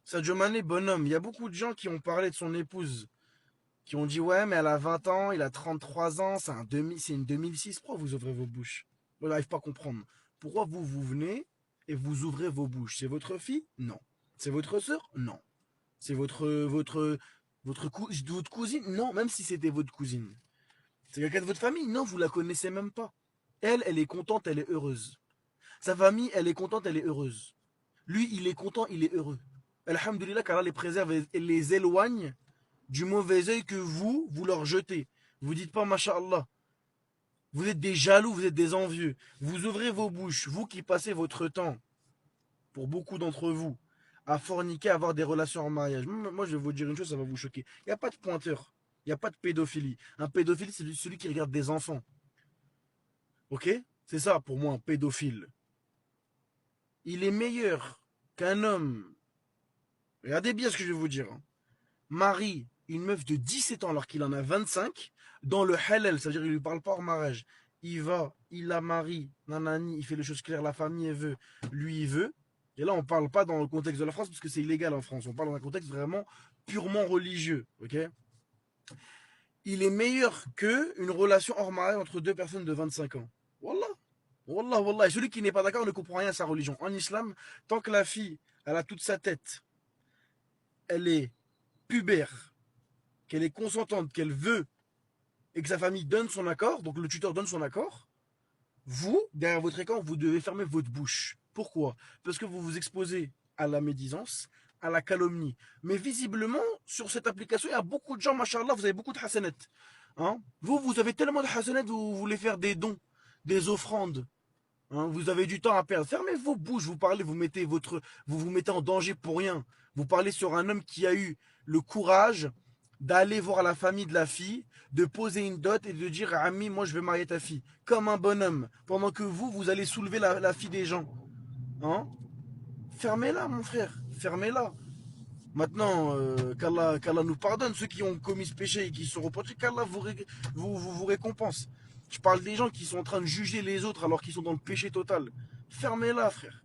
Sadio Mané, bonhomme. Il y a beaucoup de gens qui ont parlé de son épouse, qui ont dit ouais, mais elle a 20 ans, il a 33 ans, c'est une 2006. Pourquoi vous ouvrez vos bouches? Je n'arrive pas à comprendre. Pourquoi vous venez et vous ouvrez vos bouches? C'est votre fille? Non. C'est votre sœur? Non. C'est votre cousine? Non, même si c'était votre cousine. C'est quelqu'un de votre famille? Non, vous la connaissez même pas. Elle est contente, elle est heureuse. Sa famille, elle est contente, elle est heureuse. Lui, il est content, il est heureux. Alhamdulillah, qu'Allah les préserve et les éloigne du mauvais œil que vous leur jetez. Vous dites pas Masha'Allah. Vous êtes des jaloux, vous êtes des envieux. Vous ouvrez vos bouches, vous qui passez votre temps, pour beaucoup d'entre vous, à forniquer, à avoir des relations en mariage. Moi, je vais vous dire une chose, ça va vous choquer. Il n'y a pas de pointeur. Il n'y a pas de pédophilie. Un pédophile, c'est celui qui regarde des enfants. Ok? C'est ça pour moi, un pédophile. Il est meilleur qu'un homme. Regardez bien ce que je vais vous dire, hein. Marie une meuf de 17 ans alors qu'il en a 25 dans le halal, c'est-à-dire il lui parle pas en mariage. Il va, il la marie, nanani, il fait les choses claires, la famille elle veut, lui il veut. Et là on parle pas dans le contexte de la France parce que c'est illégal en France, on parle dans un contexte vraiment purement religieux, ok? Il est meilleur que une relation hors mariage entre deux personnes de 25 ans. Wallah, wallah, wallah. Et celui qui n'est pas d'accord ne comprend rien à sa religion. En islam, tant que la fille, elle a toute sa tête, elle est pubère, qu'elle est consentante, qu'elle veut et que sa famille donne son accord, donc le tuteur donne son accord, vous, derrière votre écran, vous devez fermer votre bouche. Pourquoi? Parce que vous vous exposez à la médisance, à la calomnie. Mais visiblement, sur cette application, il y a beaucoup de gens, machallah, vous avez beaucoup de hasanat. Hein, vous avez tellement de hasanat, vous voulez faire des dons, des offrandes. Hein, vous avez du temps à perdre. Fermez vos bouches, vous parlez, vous vous mettez en danger pour rien. Vous parlez sur un homme qui a eu le courage d'aller voir la famille de la fille, de poser une dot et de dire Ami, moi je vais marier ta fille. Comme un bonhomme. Pendant que vous allez soulever la fille des gens. Hein, fermez-la, mon frère. Fermez-la. Maintenant, qu'Allah nous pardonne, ceux qui ont commis ce péché et qui sont repentis, qu'Allah vous récompense. Je parle des gens qui sont en train de juger les autres alors qu'ils sont dans le péché total. Fermez-la, frère.